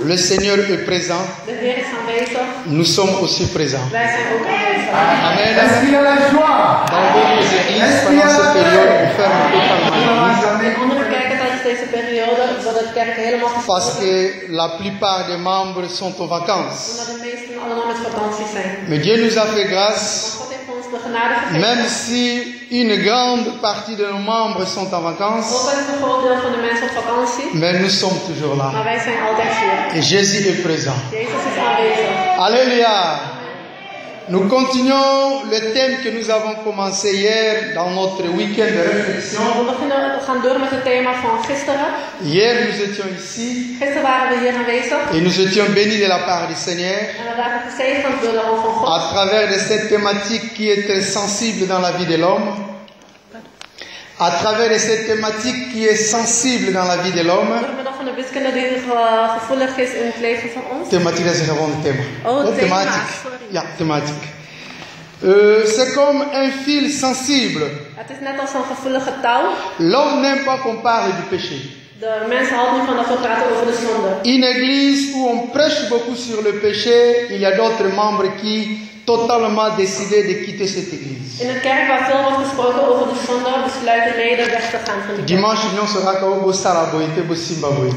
Le Seigneur est présent. Nous sommes aussi présents. Amen. Est-ce qu'il y a la joie? Dans d'autres églises, pendant cette période, on ferme totalement l'église. Parce que la plupart des membres sont en vacances. Mais Dieu nous a fait grâce. Même si une grande partie de nos membres sont en vacances, mais nous sommes toujours là. Et Jésus est présent. Alléluia. Nous continuons le thème que nous avons commencé hier dans notre week-end de réflexion. Hier, nous étions ici et nous étions bénis de la part du Seigneur à travers de cette thématique qui est très sensible dans la vie de l'homme. À travers de cette thématique qui est sensible dans la vie de l'homme. Thématique, c'est gewoon een thema. Oh, thématique. Ja, thématique. C'est comme un fil sensible. L'homme n'aime pas qu'on parle du péché. Une église où on prêche beaucoup sur le péché, il y a d'autres membres qui totalement décidé de quitter cette église. Dimanche, nous serons au Saraboïte, au Simbaboïte.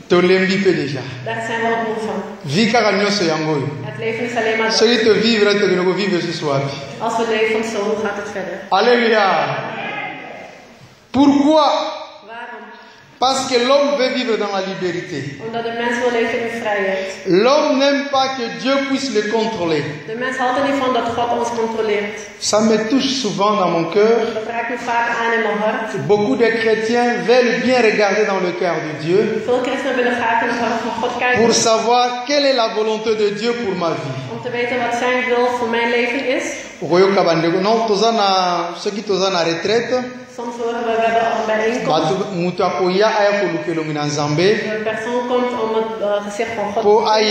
Tolembi peut déjà. Vika nyoso yangoy. Celui te vivre, te ne vivre ce soir. Alléluia. Pourquoi? Parce que l'homme veut vivre dans la liberté. L'homme n'aime pas que Dieu puisse le contrôler. Ça me touche souvent dans mon cœur. Beaucoup de chrétiens veulent bien regarder dans le cœur de Dieu pour savoir quelle est la volonté de Dieu pour ma vie. Non, ceux qui sont en retraite, soms horen we hebben al bijeenkomst. De persoon komt om het gezicht van God zodat hij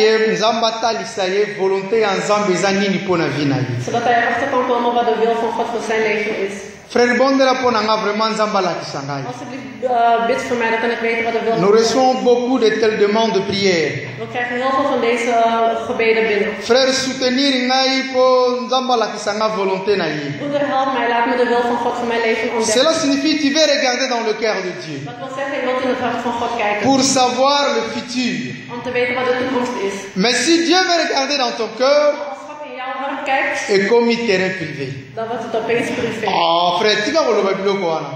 erachter kan komen wat de wil van God voor zijn leven is. Frère Bondela Ponanga vraiment Zambala Kisangai. Bid voor mij, dan kan ik weten wat de wil van Nous recevons beaucoup de telles demandes de prière. We krijgen heel veel van deze gebeden binnen. Frère, soutenir ngai po Zambala Kisanga volonté na yi. Broeder, help mij, laat me de wil van God voor mijn leven ontdekken. Cela signifie tu veux regarder dans le cœur de Dieu. Dat wil zeggen, je wilt in het hart van God kijken. Pour savoir le futur. Om te weten wat de toekomst is. Mais si Dieu veut regarder dans ton cœur, et comme il terrain privé. Dan wordt het opeens privé. Ah, frère, tu vas le biloko wana.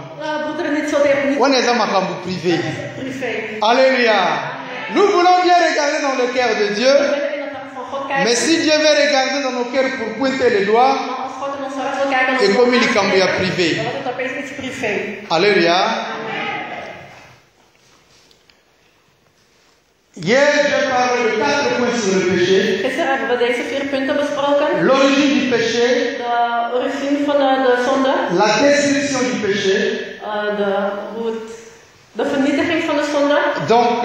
Broeder, niet zo tegen. On est en privé. Privé. Alléluia. Nous voulons bien regarder dans le cœur de Dieu. Mais si Dieu veut regarder dans nos cœurs pour pointer les doigts, et comme il est privé. Alléluia. Hier, j'ai parlé de 4 points sur le péché. Gisteren hebben we deze 4 punten besproken. L'origine du péché. De origine van de zonde. La destruction du péché. De vernietiging van de zonde. Donc,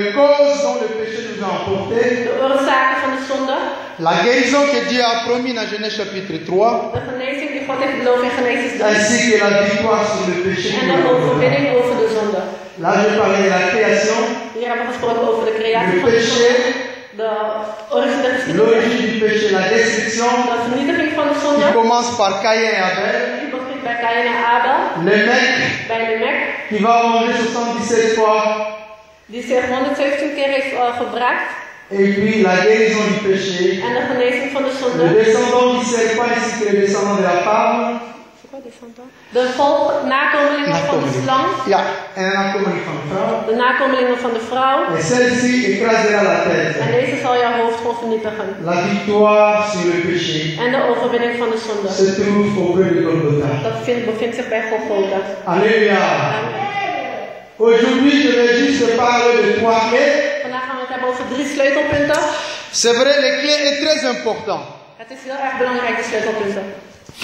les causes dont le péché nous a emporté. De oorzaken van de zonde. La guérison que Dieu a promis dans Genèse chapitre 3. De genezing die God heeft beloofd in Genesis 3. Ainsi que la victoire sur le péché. En de overwinning over de zonde. Là, je parlais de la création. Hier hebben we gesproken over de creatie van de zonde. De origine l'origine du péché, la destruction. De vernietiging van de zonde. Qui commence par Caïn et Abel. Die begint bij Caïn en Abel. Lémec. Bij Lémec. Qui va manger 77 fois. Die zich 117 keer heeft gebracht. Et puis la guérison du péché. En de genezing van de zonde. Le descendant du serpent ainsi que le descendant de la femme. De nakomelingen van de slang. Ja, en de nakomelingen van de vrouw. De nakomelingen van de vrouw. Et celle-ci écrasera la tête. En deze zal jouw hoofd gewoon vernietigen. La victoire sur le péché. En de overwinning van de zonde. Se trouve au cœur de Golgotha. Dat bevindt zich bij Golgotha. Alléluia. Aujourd'hui, je vais juste parler de 3 clés. Vandaag gaan we het hebben over 3 sleutelpunten. C'est vrai, les clés est très important. Het is heel erg belangrijk, de sleutelpunten.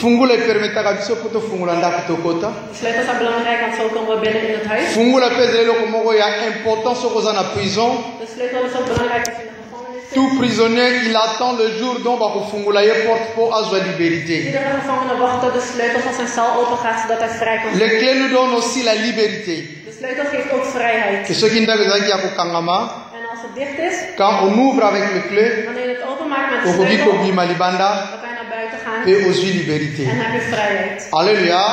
Fungula permettra biso poto fungula ndako tokota. De sleutels zijn belangrijk, want zo komen we binnen in het huis. Fungula pezele loko moko ya importance okoza na prison. De sleutel is ook belangrijk als je in de gevangenis zit. Tout prisonnier, il attend le jour dont bakufungula ye porte pour azwa liberté. Iedere gevangene wacht tot de sleutel van zijn cel open gaat zodat hij vrij kan. Les clés nous donnent aussi la liberté. De sleutel geeft ook vrijheid. Que ce qui n'a pas ya kokangama. En als het dicht is, quand on ouvre avec le clé, wanneer je het openmaakt met de on dit sleutel, qu'on dit malibanda dan kan je naar buiten gaan et aussi liberté. en heb je vrijheid. Alléluia.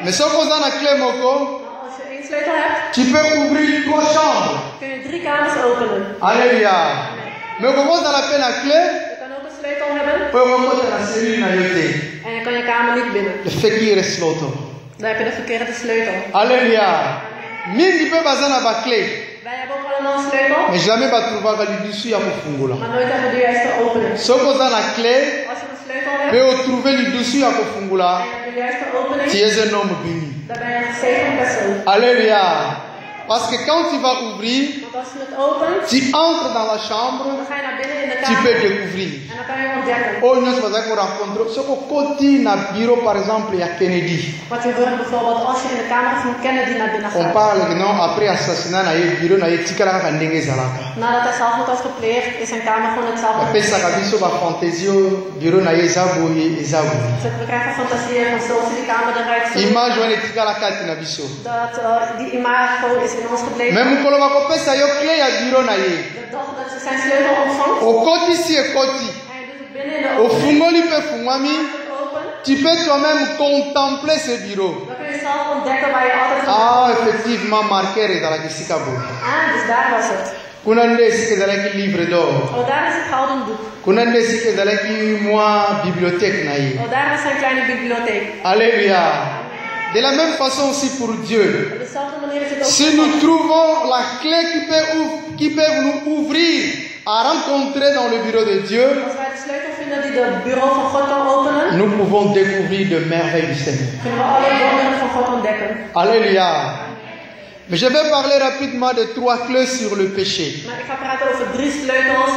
Mais si on a la clé moko, Maar als je één sleutel hebt, tu peux ouvrir 3 chambres. kun je 3 kamers openen. Alléluia. Mais comment on a la clé? Je kan ook een sleutel hebben en je kan je kamer niet binnen. Le verkeerde sleutel. Dan heb je de verkeerde sleutel. Alléluia. Mingi pe bazana ba clé. Wij hebben ook allemaal een sleutel, Mais jamais ba trouver ka lidusu ya kufungula. maar nooit hebben we de juiste opening. Si on a la clé, Als je een sleutel hebt peut on trouver lidusu ya kufungula. en je hebt de juiste opening, Tu es un homme béni. dan ben je een gezegend persoon. Alléluia. Parce que quand tu vas ouvrir, Want als je het opent, tu entres dans la chambre, dan ga je naar binnen in de tu peux kamer découvrir. en dan kan je ontdekken. Oh, nous avons rencontré ce côté dans le bureau, par exemple, il y a Kennedy. Wat je hoort bijvoorbeeld als je in de kamer van Kennedy naar binnen On gaat. parle que non, après assassinat, il y a un bureau, il y a un tikala kandenge zalaka. Nadat hij zelfmoord had gepleegd, is zijn kamer gewoon hetzelfde. Après ça, quand ils sont en fantaisie, bureau na yezabu yezabu. We krijgen fantasieën van zoals die kamer eruit ziet. Image on est tikala kati na biso. Dat die imago is in ons gebleven. Même kolo bakope sa yo clé ya bureau na ye. De dag dat ze zijn sleutel ontvangt, O koti si e koti. hij doet het binnen in de O open. fungoli pe fungwami. Open. Tu peux toi-même contempler ce bureau. Dan kun je zelf ontdekken waar je altijd Ah, effectivement, marquer est dans la Gissikabo. dus daar was het. Kunande sike zalaki livre d'or. Oh, daar is het gouden boek. Kunande sike zalaki moi bibliothèque na ye. Oh, daar is zijn kleine bibliotheek. Alléluia. De la même façon aussi pour Dieu. Op dezelfde manier is het ook Si nous trouvons la clé qui peut nous ouvrir à rencontrer dans le bureau de Dieu, als wij de sleutel vinden die de bureau van God kan openen, nous pouvons découvrir de merveilles du Seigneur. kunnen we alle wonderen van God ontdekken. Alléluia. Mais je vais parler rapidement de 3 clés sur le péché. Maar ik ga praten over 3 sleutels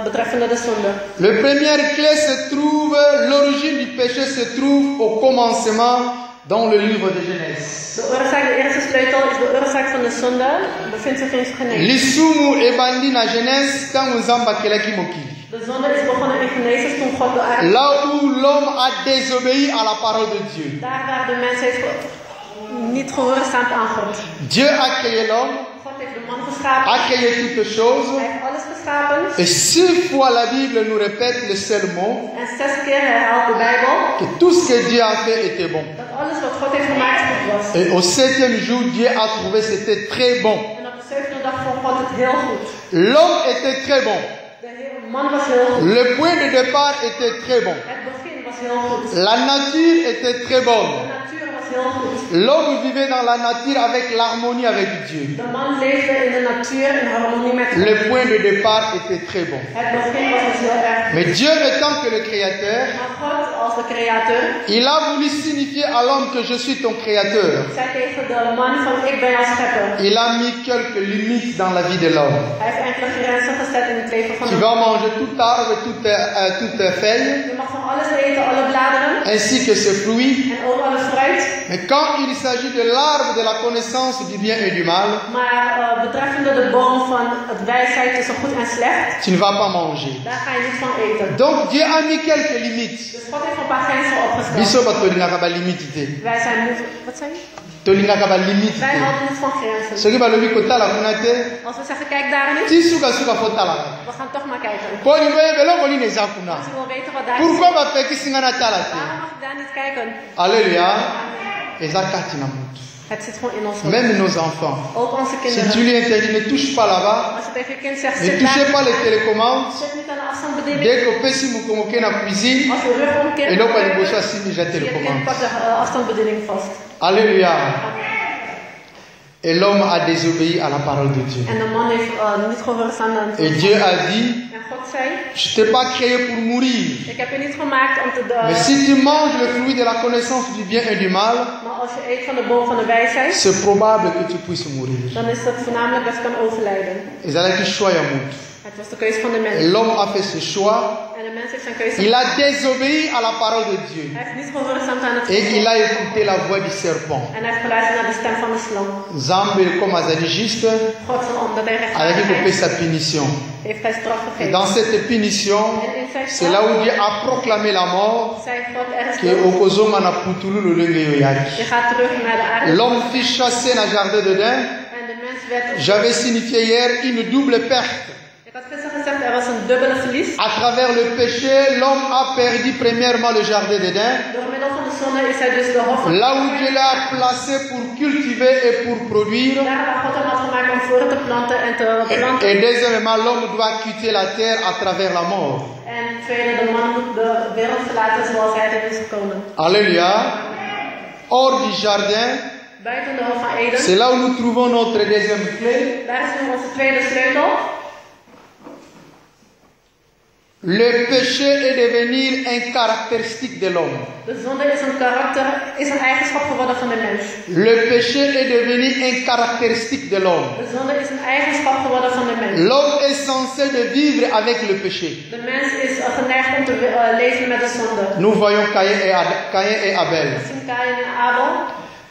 betreffende de zonde. La première clé se trouve, l'origine du péché se trouve au commencement dans le livre de Genèse. De eerste sleutel is de oorzaak van de zonde, bevindt zich in Genesis. Lisumu ebandi na Genèse tangu nzamba kelaki mokili. De zonde is begonnen in Genesis toen God de aarde. Là où l'homme a désobéi à la parole de Dieu. Daar waar de mens heeft niet gehoorzaamd aan God. Dieu a créé l'homme, God heeft de man geschapen. a créé toutes choses. Hij heeft alles geschapen. Et 6 fois la Bible nous répète le seul mot En 6 keer herhaalt de Bijbel que tout ce que Dieu a fait était bon. dat alles wat God heeft gemaakt goed was. Et au 7e jour, Dieu a trouvé que c'était très bon. En op de 7e dag vond God het heel goed. L'homme était très bon. De man was heel goed. Le point de départ était très bon. Het begin was heel goed. La nature était très bonne. De natuur was heel goed. L'homme vivait dans la nature avec l'harmonie avec Dieu. De man leefde in de natuur in harmonie met God. Le point de départ était très bon. Het begin was dus heel erg. Mais Dieu étant que le créateur, Maar God als de createur il a voulu signifier à l'homme que je suis ton créateur. zei tegen de man van ik ben jouw schepper. Il a mis quelques limites dans la vie de l'homme. Hij heeft enkele grenzen gezet in het leven van Tu de vas man. manger toute arbre, toute feuille, Je mag van alles eten, alle bladeren ainsi que ses fruits. en ook alle fruit. Mais quand il s'agit de l'arbre de la connaissance du bien et du mal, Maar betreffende de boom van het wijsheid tussen goed en slecht, tu ne vas pas manger. daar ga je niet van eten. Donc Dieu a mis quelques limites. Dus God heeft een paar grenzen opgesteld. Biso batolingaka ba limite te. Wij zijn moe. Wat zei je? Tolingaka ba limite Wij te. houden niet van grenzen. Soki balobi kotala kuna te, Als we zeggen kijk daar niet, ti suka fotala. we gaan toch maar kijken. Po lingo ebeloko nini eza kuna. Als je wil weten wat daar is, Pourquoi bapekisi nga na tala te? waarom mag ik daar niet kijken? Alléluia. Eza kati na mutu. Het zit gewoon in ons hoofd. Même nos enfants. Ook onze Si tu kinderen. lui interdis, ne touche pas là-bas, Als je tegen je kind zegt, ne zit touchez pas daar, les télécommandes. zit niet aan de afstandsbediening. Dès que pesi mukongoke na cuisine, Als je rug omkeert, et donc on est besoin de déjà je kind télécommande. pakt de afstandsbediening vast. Alléluia. Et l'homme a désobéi à la parole de Dieu. En de man heeft niet gehoorzaamd aan Et Dieu a dit, En God zei, je t'ai pas créé pour mourir. ik heb je niet gemaakt om te Mais si tu manges le fruit de la connaissance du bien et du mal, maar als je eet van de boom van de wijsheid, c'est probable que tu puisses mourir. dan is het voornamelijk dat je kan overlijden. Ezalaki choix ya mutu. Het was de keuze van de mens. L'homme a fait ce choix. En de mens heeft zijn keuze Il a gemaakt. désobéi à la parole de Dieu. Hij heeft niet gehoorzaamd aan het Et woord. il a écouté la voix du serpent. En hij heeft geluisterd naar de stem van de slang. Zambé, comme Azali juste, God, omdat hij avec rechtvaardig sa punition. heeft hij straf Et gegeven. dans cette punition, c'est là où Dieu a proclamé la mort. Zei God, er is Que dood. Okozoma na putulu lolenge yoyaki. Je gaat terug naar de aarde. L'homme fut chassé dans le jardin d'Éden. En de mens werd... J'avais signifié hier une double perte. Ik had gisteren gezegd, er was een dubbele verlies. À travers le péché, l'homme a perdu premièrement le jardin d'Éden. Door middel van de zonde is hij dus de hof. Là où Dieu l'a placé pour cultiver et pour produire. Daar waar God hem had gemaakt om voor te planten en te planten. Et deuxièmement, l'homme doit quitter la terre à travers la mort. En tweede, de man moet de wereld verlaten zoals hij er is gekomen. Alléluia. Hors du jardin, Buiten de hof van Eden. c'est là où nous trouvons notre deuxième clé. Daar is nu onze tweede sleutel. Le péché est devenu une caractéristique de l'homme. De zonde is een karakter, is een eigenschap geworden van de mens. Le péché est devenu une caractéristique de l'homme. De zonde is een eigenschap geworden van de mens. L'homme est censé de vivre avec le péché. De mens is geneigd om te leven met de zonde. Nous voyons Caïn et Abel. We zien Kaïn en Abel.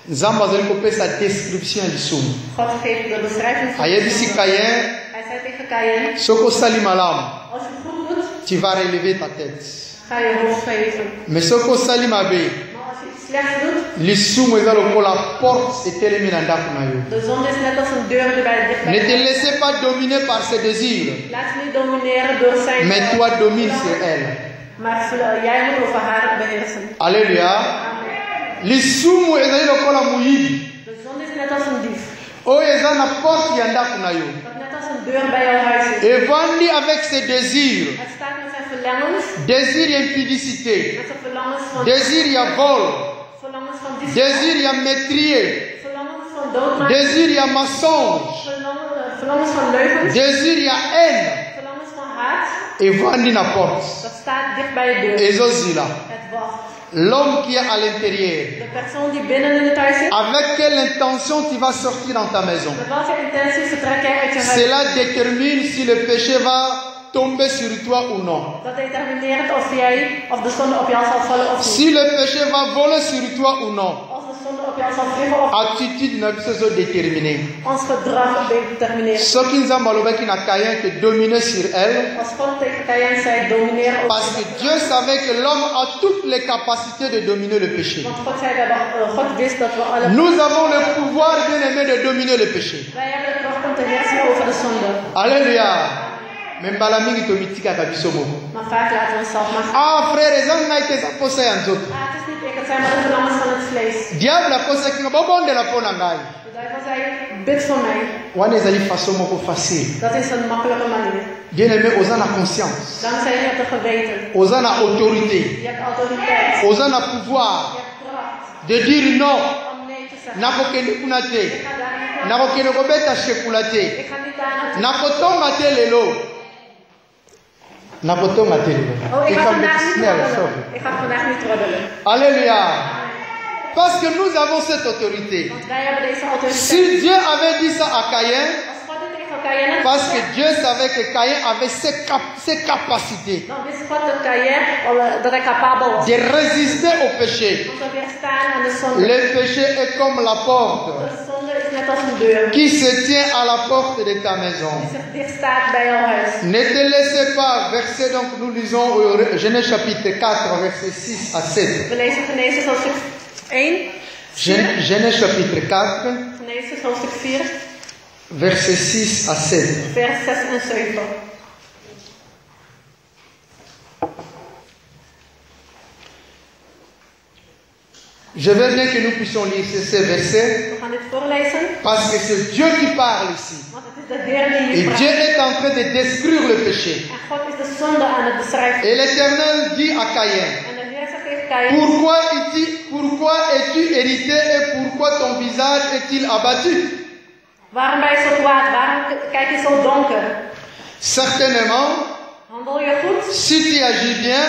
Nzambe azali kopesa description ya lisumu. God geeft de beschrijving van de Ayebisi zonde. Caïn, Hij zei tegen Kaïn, soki osali malamu, als je goed doet, tu vas relever ta tête. ga je hoofd geven. Mais soki osali mabe, Maar als je iets slechts doet, lisumu eza lokola porte etelemi na ndako na yo. de zonde is net als een deur die bij dicht bij Ne te je. laissez pas dominer par ses désirs, Laat je niet domineren door zijn mais toi domine sur elle. maar jij moet over haar beheersen. Alléluia. Amen. Lisumu ezali lokola moyibi De zonde is net als een dief. oyo eza na porte ya ndako na yo. Dat net als een deur bij jouw huis is. Evandi avec ses désirs. Het staat met zijn verlangens, Désir ya impudicité, met zijn verlangens van désir ya vol, verlangens van diefstal, désir ya meurtrier, verlangens van doodmaken, désir ya mensonge, verlangens van leugens, désir ya haine. verlangens van haat. Evandi na porte. Dat staat dicht bij je deur. Ezozila. Het wacht. L'homme qui est à l'intérieur. De persoon die binnen in het huis zit, Avec quelle intention tu vas sortir dans ta maison? met welke intentie vertrek jij uit je huis? Cela détermine si le péché va tomber sur toi ou non. Dat determineert of de zonde op jou zal vallen of niet. Si le péché va voler sur toi ou non. Als de zonde op jou zal vliegen of niet. Attitude na biso zo déterminée. Ons gedrag determineert. Soki nzambe alobaki na Caïn que dominer sur elle, Als God tegen Kaïn zei, domineer op. parce que Dieu savait que l'homme a toutes les capacités de dominer le péché. Want God zei dat God wist dat we alle... Nous avons le pouvoir, bien aimé, de dominer le péché. Wij hebben de kracht om te heersen over de zonde. Alléluia. Mais mbala mingi tomitikaka biso moko. Maar vaak laten we onszelf maar gaan. Ah frère, eza ngai te eza posa ya nzoto. Het is niet ik, het zijn maar de verlangens van het vlees. Diable aposaki nga bobondela mpo na ngai. De duivel zei, bid voor mij. Wana ezali façon moko facile. Dat is een makkelijke manier. Bien aimé, oza na conscience, Dankzij je hebt een geweten. oza na autorité, Je hebt autoriteit. oza na pouvoir Je hebt kracht de dire non. om nee te zeggen. Nakokende kuna te, Ik ga daar niet naar. nakokende kobeta shekula te, Ik ga niet daar naartoe. nakotonga te lelo, nakotonga te lelo. Oh, ik ga vandaag niet Snel, roddelen. sorry. Ik ga vandaag niet roddelen. Alléluia. Parce que nous avons cette autorité. Want wij hebben deze autoriteit. Si Dieu avait dit ça à Caïn, Als God het tegen Kaïn had parce que gezegd, Dieu savait que Caïn avait ses capacités dan wist God dat Kaïn, dat hij capabel was. de résister au péché. Om te weerstaan aan de zonde. Le péché est comme la porte De zonde is net als een deur. qui se tient à la porte de ta maison. Die zich dicht staat bij jouw huis. Ne te laissez pas, verset donc nous lisons Genèse chapitre 4, verset 6 à 7. We lezen Genesis hoofdstuk 1. Genèse chapitre 4, Genesis hoofdstuk 4, verset 6 à 7. vers 6 en 7. Je veux bien que nous puissions lire ces versets We gaan dit voorlezen, parce que c'est Dieu qui parle ici. want het is de Heer die Et hier Dieu praat. est en train de détruire le péché. En God is de zonde aan het beschrijven. Et l'Éternel dit à Caïn, En de Heer zegt tegen Kaïn, pourquoi es-tu irrité et pourquoi ton visage est-il abattu? waarom ben je zo kwaad? Waarom kijk je zo donker? Certainement, Handel je goed? si tu agis bien,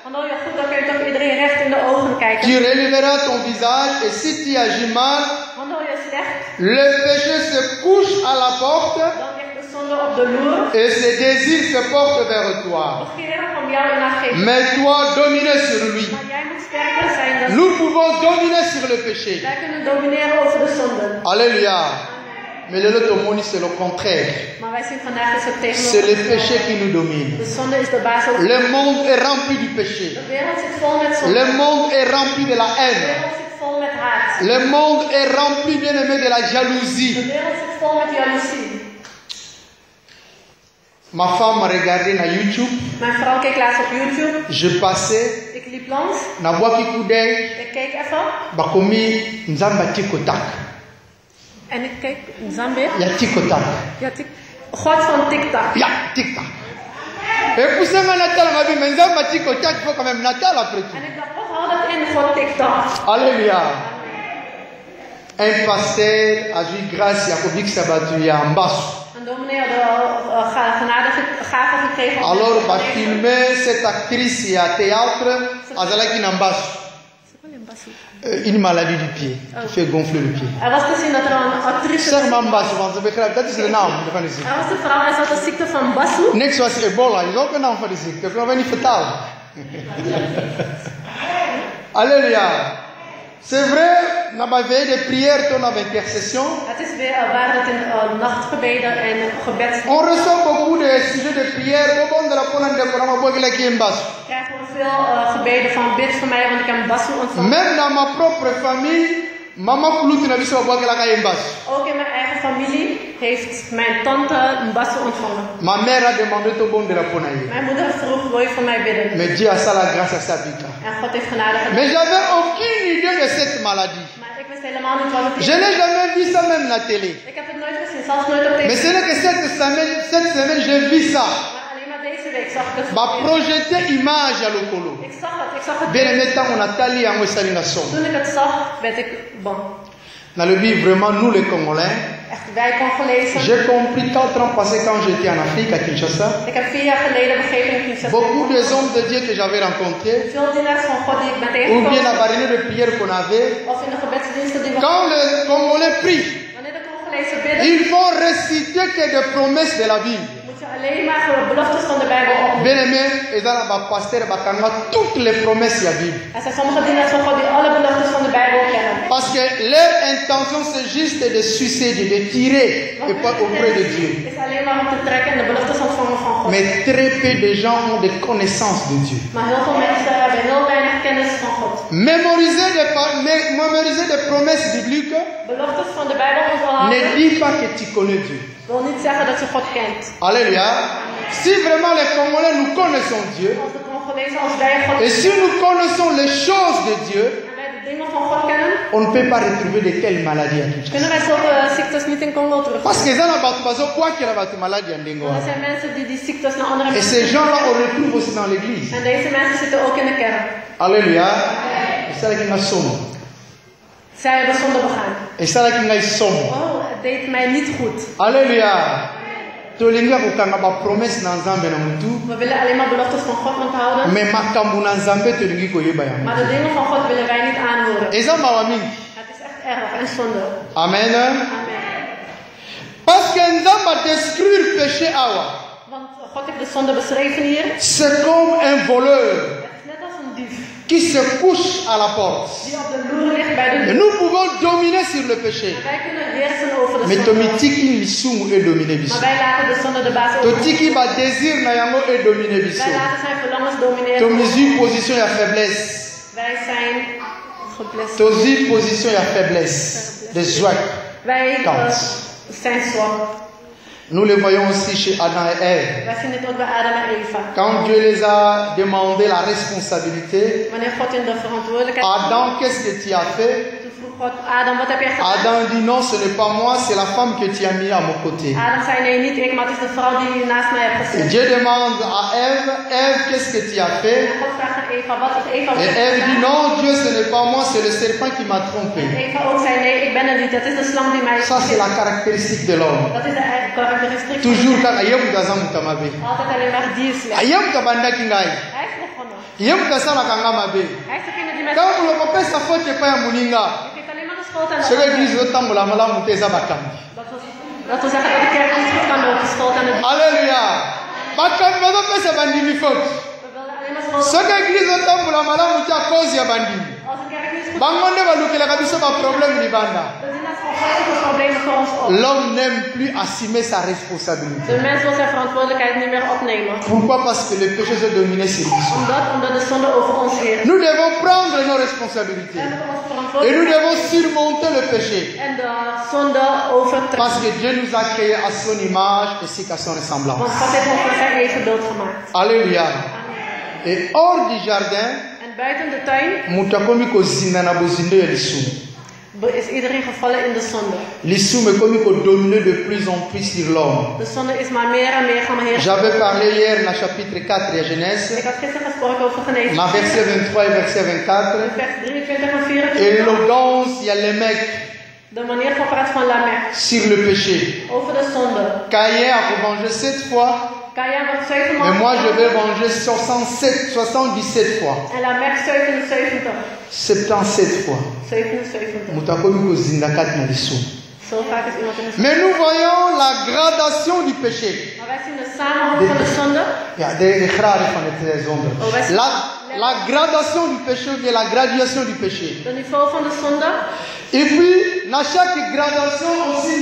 Handel je goed, dan kun je toch iedereen recht in de ogen kijken. tu relèveras ton visage et si tu agis mal, Handel je slecht, le péché se couche à la porte dan ligt de Et ses désirs se portent vers toi. Mais toi, dominer sur lui. Nous pouvons dominer sur le péché. Alléluia. Mais le lot c'est le contraire. C'est le péché qui nous domine. Le monde est rempli du péché. Le monde est rempli de la haine. Le monde est rempli, bien aimé, de la jalousie. Ma femme m'a regardé sur YouTube. Mijn vrouw keek laatst op YouTube. Je passais. Ik liep langs. Na boaki kudai. Ik keek even. Bakomi nzamba tikotak. En ik keek Zambia. Ja tikotak. Ja God van TikTok. Ja TikTok. Et pour ça Natal m'a dit mais nzamba tikotak faut quand même Natal après tout. En ik dacht hou dat in voor TikTok. Alléluia. Un pasteur a eu grâce à Kobik Sabatu ya Ambassou. Alors, va filmer cette actrice à théâtre à Zalaki Nambassou. Une maladie du pied qui fait gonfler le pied. C'est Mambassou, dat is de naam van de ziekte. Niks was ebola, is ook een naam van de ziekte. Dat kunnen we niet vertalen. Alléluia. C'est vrai, na ma veille de prière, ton intercession. On reçoit beaucoup de sujets de prière. Même dans ma propre famille, maman Poulout n'a pas ook in mijn eigen familie heeft mijn tante een basso ontvangen. Ma mère a demandé tout bon de la ponaille. Mijn moeder vroeg wil je voor mij bidden. Mais Dieu a ça la grâce à sa vie. En God heeft genade gedaan. Mais j'avais aucune idée de cette maladie. Maar ik wist helemaal niet wat het is. Je n'ai jamais vu ça même à la télé. Ik heb het nooit gezien, zelfs nooit op tv. Mais c'est là que cette semaine j'ai vu ça. Deze week zag ik het. Va projeter image à l'okolo. Ik zag het. Bien aimé, tant on a tali à moi salination. Toen ik het zag, werd ik bang. Dans le but, vraiment, nous les Congolais, wij Congolezen. J'ai compris 4 ans passés quand j'étais en Afrique, à Kinshasa. Ik heb 4 jaar geleden begrepen in Kinshasa. Beaucoup des hommes de Dieu que j'avais rencontrés, Veel dienaars van God die ik ben ou tegengekomen. bien la barrière de prière qu'on avait, Of in de gebedsdiensten die we quand les Congolais prient, wanneer de Congolezen bidden, ils vont réciter que des promesses de la Bible. moet je alleen maar de beloftes van de Bijbel opnemen. Bien aimé, ils ont pasteur bakanga toutes les promesses de la Bible. Er zijn sommige dienaars van God die alle beloftes van de Bijbel kennen. Parce que leur intention c'est juste de suicider, de tirer et pas auprès de Dieu. Is alleen maar om te trekken en de beloftes ontvangen van God. Mais très peu de gens ont des connaissances de Dieu. Maar heel veel mensen hebben heel weinig kennis van God. Mémoriser des promesses bibliques Beloftes van de Bijbel onthouden. ne dit pas que tu connais Dieu. Wil niet zeggen dat je God kent. Alléluia. Si vraiment les Congolais nous connaissons Dieu, Als de Congolezen, als wij God et si nous connaissons les choses de Dieu, en wij de dingen van God kennen, on ne peut pas retrouver de telles maladies à Kinshasa. kunnen wij zulke ziektes niet in Congo terugvinden. Parce que ça n'a pas quoi qu'il y a des maladies en Lingoa. Er zijn mensen die die ziektes naar andere Et mensen. ces gens-là, on les retrouve aussi dans l'église. En deze mensen zitten ook in de kerk. Alléluia. Et ça, qui m'a somme. Zij hebben zonde begaan. Et ça, qui m'a somme. Oh, het deed mij niet goed. Alléluia. Tolinga kokanga ba promesse na Nzambe na mutu. We willen alleen maar beloftes van God onthouden. Mais makambu na Nzambe tolingi koyeba yango. Maar de dingen van God willen wij niet aanhoren. Eza mawa mingi. Het is echt erg en zonde. Amen. Amen. Parce que Nzambe détruire péché awa. Want God heeft de zonde beschreven hier. C'est comme un voleur Het is net als een dief qui se couche à la porte. die op de loer ligt bij de Et deur. nous pouvons dominer sur le péché. Wij kunnen heersen over de Mais zonde. tomitiki lisumu et dominer biso. Maar wij laten de zonde de baas over. Totiki ba désir na yango et dominer biso. Wij laten zijn verlangens domineren. Tomizi position ya faiblesse. Wij zijn geblest. Tozi position ya faiblesse. De joie. Wij Kant. zijn zwak. Nous le voyons aussi chez Adam et Ève. Wij zien het ook bij Adam en Eva. Quand Dieu les a demandé la responsabilité, Wanneer God in de verantwoordelijkheid Adam, qu'est-ce que tu as fait? toen vroeg God, Adam, wat heb jij gedaan? Adam dit non, ce n'est pas moi, c'est la femme que tu as mis à mon côté. Adam zei nee, niet ik, maar het is de vrouw die je naast mij hebt Et gezet. Dieu demande à Ève, Ève, qu'est-ce que tu as fait? En God vraagt aan Eva, wat heeft Eva Et Ève dit non, Dieu, ce n'est pas moi, c'est le serpent qui m'a trompé. Eva ook zei nee, ik ben er niet, het is de slang die mij Ça, c'est la caractéristique de l'homme. Dat is de karakteristiek. Toujours quand ayem kaza mutamabe. Altijd alleen maar dierslecht. Ayem kabandaki ngai. Hij is begonnen. Ayem kasala kanga mabe. Hij is degene die mij Quand vous le kopesa faute pa ya muninga. Je geeft alleen maar de schuld aan Ce de que ander. disent otambola malamu te eza bakambi. Dat was Dat wil zeggen dat de kerk niet goed kan lopen, school aan het. Alléluia. Bakam bazo pesa bandimi faute. We willen alleen maar school. Soka église tambula malamu cha cause ya bandimi. Als de kerk niet goed. Bangonde balukela kabisa ba problème libanda. We zien dat grote problemen voor ons op. L'homme n'aime plus assumer sa responsabilité. De mens wil zijn verantwoordelijkheid niet meer opnemen. Pourquoi? Parce que le péché s'est dominé sur lui. Omdat de zonde over ons heerst. Nous devons prendre nos responsabilités. En we moeten onze Et nous verantwoordelijkheid devons surmonter le péché. en de zonde overtreffen. Parce que Dieu nous a créés à son image et c'est qu'à son ressemblance. Want God heeft ons voor zijn evenbeeld gemaakt. Alléluia. Et hors du jardin, En buiten de tuin mutakomi kozinda na bozindo ya lisumu. is iedereen gevallen in de zonde. Lisumu ekomi kodominer de plus en plus sur l'homme. De zonde is maar meer en meer gaan beheersen. J'avais parlé hier dans chapitre 4 de Genèse, Ik had gisteren gesproken over Genesis. dans verset 23 et verset 24. Vers 23 en 24. Et l'audience, il y a les mecs De manier van praat van Lamek. sur le péché. Over de zonde. Caïn a revengé 7 fois, Kaïn wordt 7 mais moi je maal. vais venger 77 fois. En Lamek 77. 77 fois. 77. Mutakomi kozinda kati na lisumu. Zo vaak is iemand in de Mais nous voyons la gradation du péché. Maar wij zien de samenhang van de zonde. Ja, de grade van het zonde. La gradation du péché ou bien la graduation du péché. De niveau van de zonde. Et puis, dans chaque gradation aussi,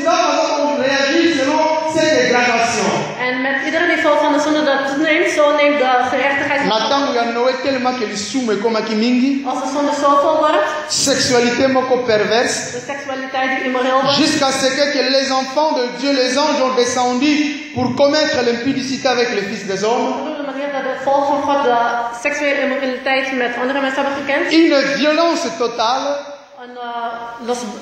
on réagit selon cette gradation. En met ieder niveau van de zonde dat neemt, zo neemt de gerechtigheid. Natango ya Noé tellement que lisumu ekomaki mingi. Als de zonde zoveel wordt, Sexualité moko perverse. de seksualiteit die immoreel wordt. Jusqu'à ce que les enfants de Dieu, les anges ont descendu pour commettre l'impudicité avec les fils des hommes. Op de manier dat het volk van God de seksuele immoraliteit met andere mensen hebben gekend. Une violence totale. Een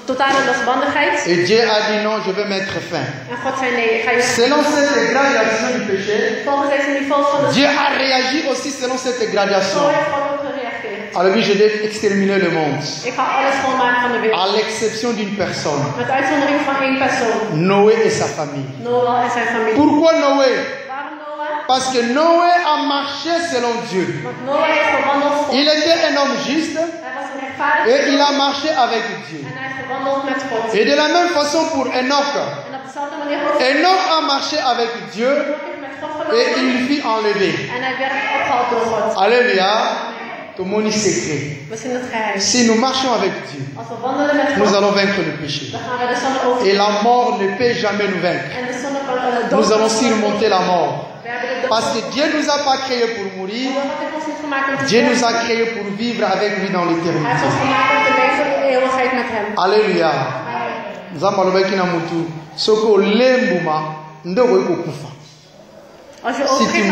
totale losbandigheid. Et Dieu a dit non, je vais mettre fin. En God zei nee, ik ga je. Selon cette gradation du péché, Volgens deze niveaus van de Dieu a réagi aussi selon cette Zo gradation. heeft God ook gereageerd. Alors lui, je vais exterminer le monde. Ik ga alles schoonmaken van de wereld. À l'exception d'une personne, Met uitzondering van één persoon. Noé et sa famille. Noah en zijn familie. Pourquoi Noé? Waarom Noah? Parce que Noé a marché selon Dieu. Want Noah heeft gewandeld voor. Il était un homme juste Hij was een rechtvaardig. et il a marché avec Dieu. En hij heeft gewandeld met God. Et de la même façon pour Enoch. En op dezelfde manier ook. Enoch a marché avec Dieu Enoch heeft met God et gelopen. il fut enlevé. En hij werd opgehaald door God. Alléluia. Tout le monde est secret. We zien het geheim. Si nous marchons avec Dieu, Als we wandelen met nous God, allons vaincre le péché. dan gaan we de zonde over. Et la mort ne peut jamais nous vaincre. En de zonde kan dood. Nous allons surmonter la mort. We hebben de dood. Parce que Dieu ne nous a pas créés pour mourir. God heeft ons niet gemaakt om te Dieu nous a sterven. créés pour vivre avec lui dans Hij heeft l'éternité. ons gemaakt om te leven in eeuwigheid met hem. Alléluia. Nzambe alobaki na mutu soki olembuma nde okoki kokufa. Als je Si overgeeft tu aan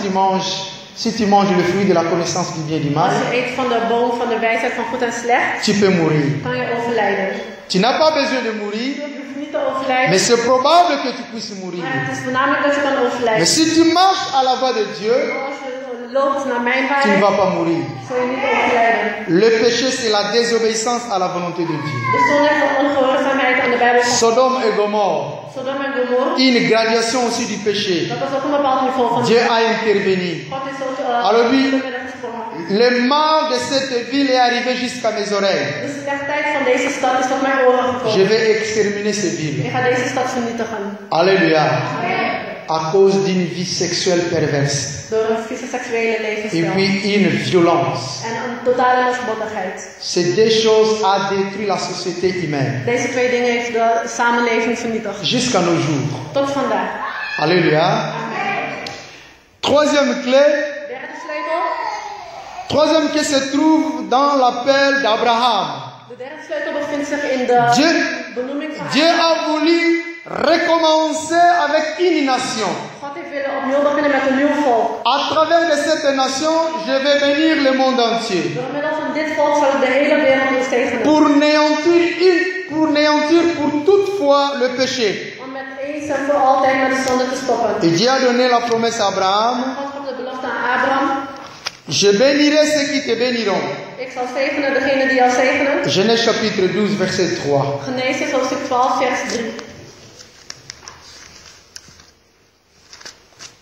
de manges, zonde, si tu manges le fruit de la connaissance du bien et du mal, als je eet van de boom van de wijsheid van goed en slecht, tu peux mourir. kan je overlijden. Tu n'as pas besoin de mourir, Je hoeft niet te overlijden, mais c'est probable que tu puisses mourir. maar het is voornamelijk dat je kan overlijden. Mais si tu marches à la voie de Dieu, Als je loopt naar mijn tu ne waarheid, vas pas mourir. zul je niet overlijden. Le péché, c'est la désobéissance à la volonté de Dieu. De zonde is de ongehoorzaamheid aan de Bijbel van Sodome et Gomorre, Sodom en Gomorra. une gradation aussi du péché. Dat was ook een bepaald niveau van Dieu a intervenu. God is ook Alors lui, door midden gesprongen. le mal de cette ville est arrivé jusqu'à mes oreilles. De slechtheid van deze stad is tot mijn oren Je gekomen. vais exterminer ces Ik villes. ga deze stad vernietigen. Alléluia. À cause d'une vie sexuelle perverse. Door een vieze seksuele Et levensstijl. puis une violence. En een totale losbandigheid. Ces deux choses ont détruit la société humaine. Deze twee dingen heeft de samenleving vernietigd. Jusqu'à nos jours. Tot vandaag. Alléluia. Troisième clé. Derde sleutel. Troisième clé se trouve dans l'appel d'Abraham. De derde sleutel bevindt zich in de benoeming van Dieu a voulu recommencer avec une nation. God heeft willen opnieuw beginnen met een nieuw volk. À travers de cette nation, je vais bénir le monde entier. Door middel van dit volk zal ik de hele wereld zegenen. Pour néantir pour toutefois le péché. Om met eens en voor altijd met de zonde te stoppen. Et Dieu a donné la promesse à Abraham. God gaf de belofte aan Abraham. Je bénirai ceux qui te béniront. Ik zal zegenen degene die jou zegenen. Genèse chapitre 12, verset 3. Genesis hoofdstuk 12 vers 3.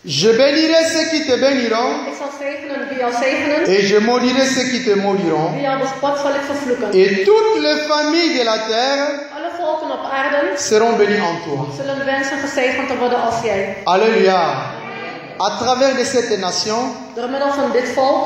Je bénirai ceux qui te béniront. Ik zal zegenen wie jou zegenen. Et je maudirai ceux qui te maudiront. Wie jou bespot zal ik vervloeken. Et toutes les familles de la terre Alle volken op aarde seront bénis en toi. zullen wensen gezegend te worden als jij. Alléluia. À travers de cette nation, Door middel van dit volk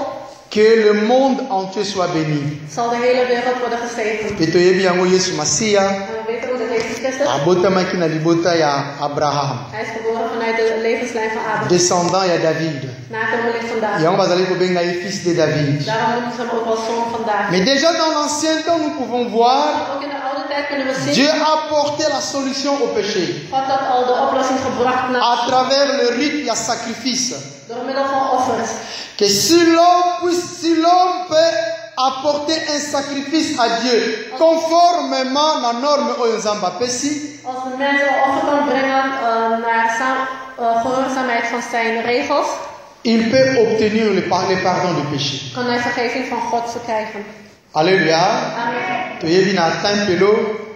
que le monde entier soit béni. zal de hele wereld worden gezegend. Petoyebi yango Yesu Masia, En we weten ook dat Jezus Christus, abotamaki na libota ya Abraham, hij is geboren vanuit de levenslijn van Abraham, descendant ya David. nakomeling van David. Yango bazali kobenga ye fils de David. Daarom noemen ze hem ook wel zoon van David. Mais déjà dans l'ancien temps, nous pouvons voir Maar ook in de oude tijd kunnen we zien, Dieu a apporté la solution au péché God had al de oplossing gebracht à travers le rite et le sacrifice. door middel van offers. Que si l'homme peut apporter un sacrifice à Dieu conformément à la norme Oyonzamba Pessi, Als de mens een offer kan brengen naar gehoorzaamheid van zijn regels, il peut obtenir le pardon du péché. kan hij vergeving van God verkrijgen. Alléluia. Amen. Toyebi na tempelo,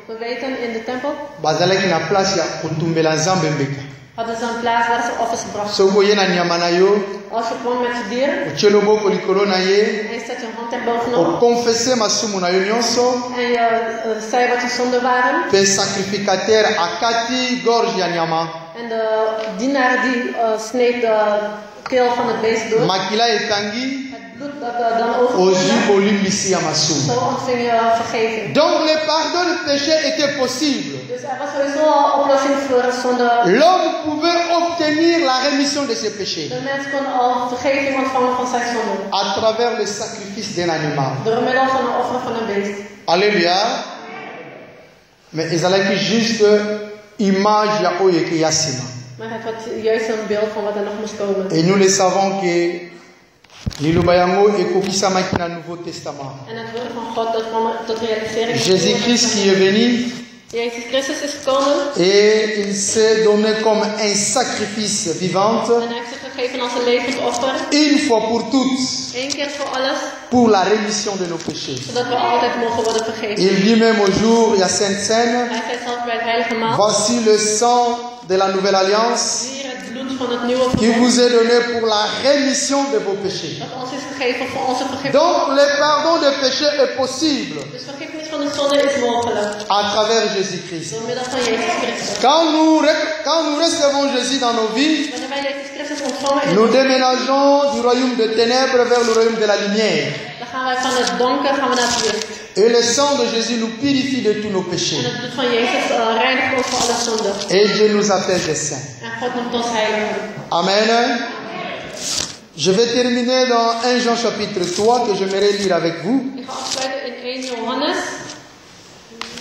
We weten in de tempel bazalaki na place ya kotumbela Nzambe mbeka. hadden ze een plaats waar ze offers brachten. Soko ye na nyama na yo, Als je kwam met je dier otie loboko likolo na ye, en je zet je hand er bovenop okonfese masumu na yo nyonso, en je zei wat je zonden waren. pe sacrificateur akati gorge ya nyama, En de dienaar die sneed de keel van het beest door. makila etangi, Het bloed dat dan overvloeide. ozwi bolimbisi ya masumu. Zo ontving je vergeving. Donc le pardon du péché était possible. Dus er was sowieso al oplossing voor zonde. L'homme pouvait obtenir la rémission de ses péchés De mens kon al vergeving ontvangen van zijn zonden. à travers le sacrifice d'un animal. Door middel van een offer van een beest. Alléluia. Mais ezalaki juste image ya oyo eke ya nsima. Maar het was juist een beeld van wat er nog moest komen. Et nous le savons que liloba yango ekokisamaki na Nouveau Testament. En het woord van God dat kwam tot realisering. Jésus-Christ qui est venu Jezus Christus is gekomen. et il s'est donné comme un sacrifice vivant, En hij heeft zich gegeven als een levend offer. une fois pour toutes, Eén keer voor alles. pour la rémission de nos péchés. Zodat we altijd mogen worden vergeven. Il dit même au jour, il y a Sainte Seine, Hij zei zelf bij het heilige maal. voici le sang de la nouvelle alliance Hier het bloed van het nieuwe qui verbond. vous est donné pour la rémission de vos péchés. Dat ons is gegeven voor onze vergifnis. Donc le pardon des péchés est possible Dus vergifnis van de zonde is mogelijk. à travers Jésus-Christ. Door middel van Jezus Christus. Quand nous recevons Jésus dans nos vies, Wanneer wij Jezus Christus ontvangen, nous déménageons du royaume de ténèbres vers le royaume de la lumière. dan gaan wij van het donker naar het licht. Et le sang de Jésus nous purifie de tous nos En péchés. het bloed van Jezus reinigt ons van alle zonde. Et Dieu nous appelle des saints. En God noemt ons heiligen. Amen. Je vais terminer dans 1 Jean chapitre 3 que j'aimerais lire avec vous. Ik ga afsluiten in 1 Johannes.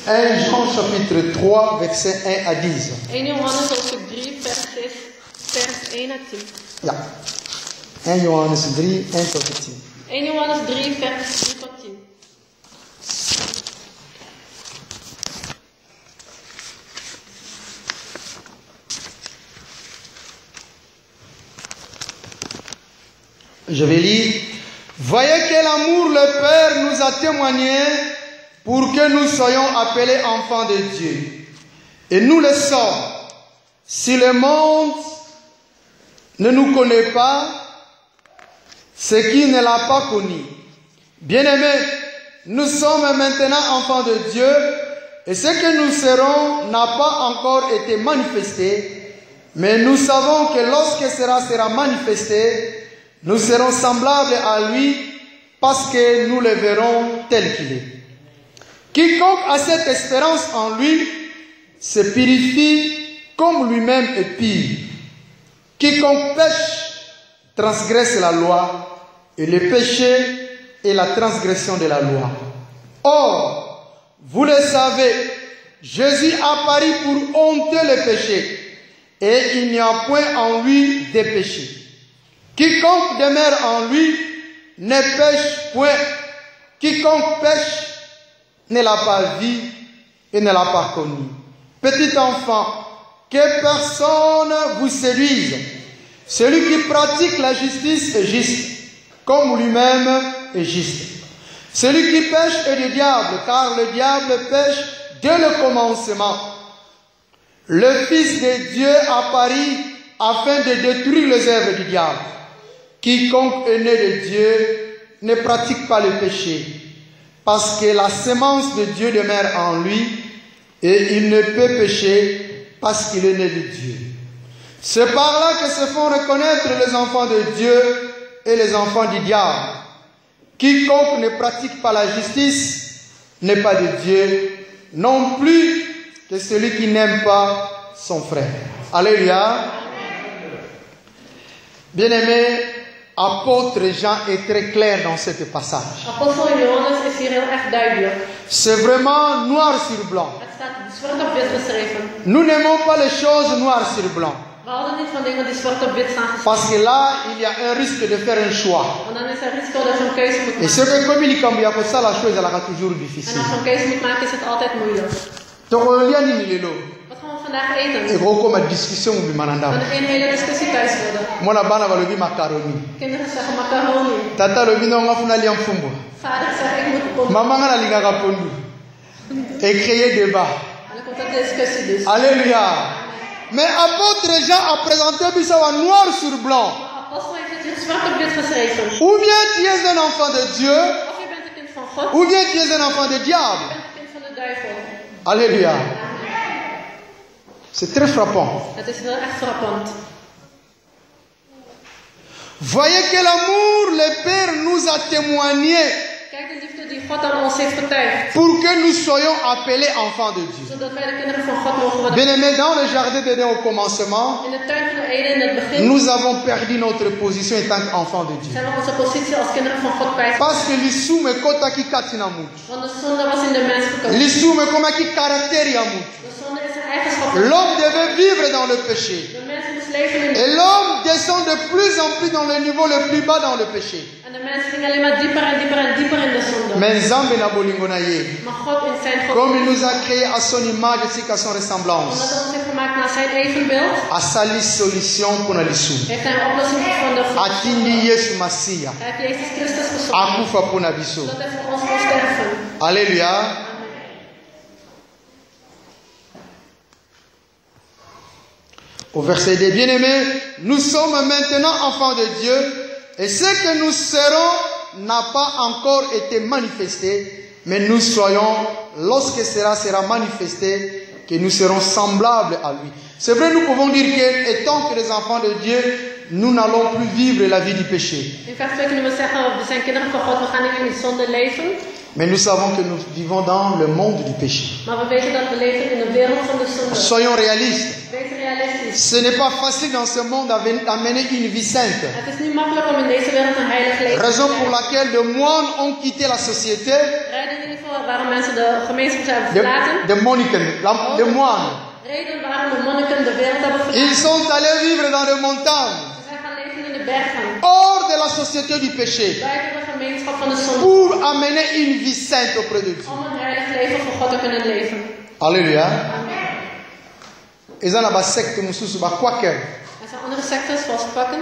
1 Jean chapitre 3 versets 1 à 10. 1 Johannes hoofdstuk 3 vers 1 à 10. Ja. 1 Johannes 3, 1 tot 10. 1 Johannes 3 vers 3 tot 10. Je vais lire. Voyez quel amour le Père nous a témoigné pour que nous soyons appelés enfants de Dieu. Et nous le sommes. Si le monde ne nous connaît pas, c'est qu'il ne l'a pas connu. Bien-aimés, nous sommes maintenant enfants de Dieu et ce que nous serons n'a pas encore été manifesté, mais nous savons que lorsque cela sera manifesté, nous serons semblables à lui parce que nous le verrons tel qu'il est. Quiconque a cette espérance en lui se purifie comme lui-même est pur. Quiconque pêche transgresse la loi, et le péché est la transgression de la loi. Or, vous le savez, Jésus apparut pour ôter le péché, et il n'y a point en lui de péché. Quiconque demeure en lui ne pêche point. Quiconque pêche ne l'a pas vu et ne l'a pas connu. Petit enfant, que personne vous séduise. Celui qui pratique la justice est juste, comme lui-même est juste. Celui qui pêche est du diable, car le diable pêche dès le commencement. Le Fils de Dieu apparut afin de détruire les œuvres du diable. Quiconque est né de Dieu ne pratique pas le péché, parce que la semence de Dieu demeure en lui, Et il ne peut pécher parce qu'il est né de Dieu. C'est par là que se font reconnaître les enfants de Dieu et les enfants du diable. Quiconque ne pratique pas la justice n'est pas de Dieu, non plus que celui qui n'aime pas son frère. Alléluia. Bien-aimé, apôtre Jean est très clair dans ce passage. Apostel Johannes is hier heel erg duidelijk. C'est vraiment noir sur blanc. Het staat zwart op wit geschreven. Nous n'aimons pas les choses noires sur blanc. We houden niet van dingen die zwart op wit staan geschreven. Parce que là, il y a un risque de faire un choix. Want dan is er risico dat je een keuze moet Et maken. c'est que comme il y a ça, la chose est toujours En difficile. als je een keuze moet maken, is het altijd moeilijk. Donc, on y a ni lelo. Wat gaan we vandaag eten? Et gros comme discussion ou We mananda. gaan een hele discussie thuis worden. Moi, la bana va lever macaroni. Kinderen zeggen macaroni. Tata levi no ngafuna liam fumbo. Vader zegt ik moet pompen. Maman ngana linga pondu. Et créer débat. En dan komt dat discussie dus. Alléluia. Mais apôtre Jean a présenté ça en noir sur blanc. Maar apostel heeft het hier zwart op wit geschreven. Ou bien tu es un enfant de Dieu, Of je bent een kind van God, ou bien tu es un enfant de of diable. je bent een kind van de duivel. Alléluia. C'est très frappant. Het is heel erg frappant. Voyez que l'amour, le Père nous a témoigné Kijk de liefde die God aan ons heeft getuigd. pour que nous soyons appelés enfants de Dieu. Zodat wij de kinderen van God mogen worden. Bien-aimés, dans le jardin d'Éden au commencement, In de tuin van de Eden in het begin nous avons perdu notre position en tant qu'enfants de Dieu. zijn we onze positie als kinderen van God kwijt. Parce que l'issume kota ki katina mut. Want de zonde was in de mens gekomen. L'issume koma ki caractère ya mut. De zonde is een eigenschap. L'homme devait vivre dans le péché. De mens moest leven in Et l'homme descend de plus en plus dans le niveau le plus bas dans le péché. En de mens ging alleen maar dieper en dieper en dieper in de zonde. Mais Nzambe na bolingo na ye. Maar God in zijn God, Comme il nous a créés à son image et à son ressemblance. omdat hij ons heeft gemaakt naar zijn evenbeeld, Asali solution pour l'issume. heeft hij een oplossing gevonden voor de zonde. Atindi Yesu Masia. Hij heeft Jezus Christus gezonden. Akufa pour biso. Zodat hij voor ons kon sterven. Alléluia. Au verset des bien-aimés, nous sommes maintenant enfants de Dieu et ce que nous serons n'a pas encore été manifesté, mais nous soyons, lorsque cela sera manifesté, que nous serons semblables à lui. C'est vrai, nous pouvons dire qu'étant que les enfants de Dieu, nous n'allons plus vivre la vie du péché. In vers 2 kunnen we zeggen, we zijn kinderen van God, we gaan niet in de zonde leven. Mais nous savons que nous vivons dans le monde du péché. Maar we weten dat we leven in de wereld van de zonde. Soyons réalistes. Wees realistisch. Ce n'est pas facile dans ce monde d'amener une vie sainte. Het is niet makkelijk om in deze wereld een heilig leven te Raison pour leiden. laquelle les moines ont quitté la société. Reden in ieder geval waarom mensen de gemeenschap hebben verlaten. De monniken, les moines. Reden waarom de monniken de wereld hebben verlaten. Ils sont allés vivre dans les montagnes, Ze zijn gaan leven in de bergen. hors de la société du péché, Buiten de gemeenschap van de zonde. pour amener une vie sainte auprès de Dieu. Om een heilig leven voor God te kunnen leven. Alléluia. Amen. Ils ont la secte mususu ba Quaker. Er zijn andere sectes zoals Kwakken.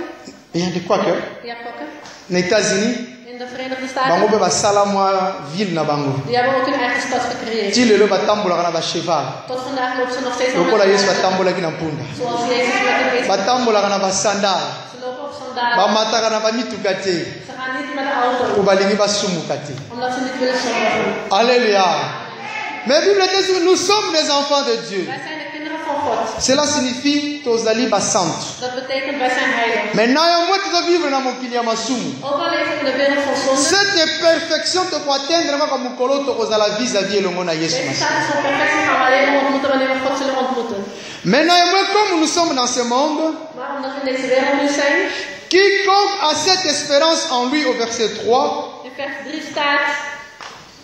Il y a des Quakers. Ja, Kwakken. Aux États-Unis, In de Verenigde bango Staten. pe basala mwa ville na bango. Die hebben ook hun eigen stad gecreëerd. Ti lelo batambolaka na ba cheval. Tot vandaag lopen ze nog steeds Lokola Yesu met batambolaki na mpunda. zoals Jezus met een wezen. Batambolaka na basandale. Ze lopen op sandalen. Bamataka na bamituka te. Ze gaan niet met de auto. Po balingi basumuka te. Omdat ze niet willen zondigen. Alléluia. Mais la Bible dit que nous sommes des enfants de Dieu. Wij zijn de kinderen van God. Cela signifie tozali basante. Dat betekent wij zijn heilig. Maintenant, il y a moi qui dois vivre dans mon kili ya masumu. Ook al leven we in de wereld van zonde. Cette perfection te peut atteindre kaka mukolo tokozala vis-à-vis elongo na Yesu Deze Masihi. status van perfectie gaan we alleen maar ontmoeten wanneer we God zullen ontmoeten. Maintenant, et moi, comme nous sommes dans ce monde, Maar omdat we in deze wereld nu zijn, quiconque a cette espérance en lui au verset 3, in vers 3 staat,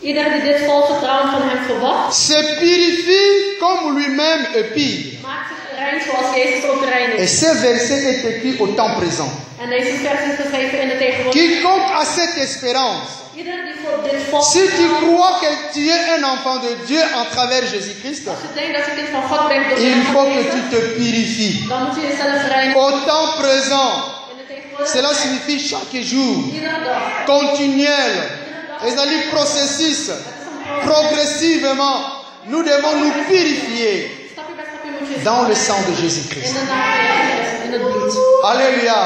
ieder die dit vol vertrouwen van hem verwacht, se purifie comme lui-même est pire. maakt zich rein zoals Jezus ook rein Et is. ce verset est écrit au temps présent. En deze vers is geschreven in de tegenwoordige. Quiconque a cette espérance, Ieder die voor dit vol si tu vertrouwen, crois que tu es un enfant de Dieu en travers Jésus-Christ, als je denkt dat je kind van God bent door il de faut que tu Jezus, te purifies. dan moet je jezelf reinigen. Au temps présent, In de tegenwoordige cela tijd, signifie chaque jour, iedere dag. continuel, et ça dit processus, progressivement, nous devons nous purifier Stapje bij stapje moet je dans le jezelf sang de reinigen. Jésus-Christ. In de naam van Jezus, in het bloed. Alléluia.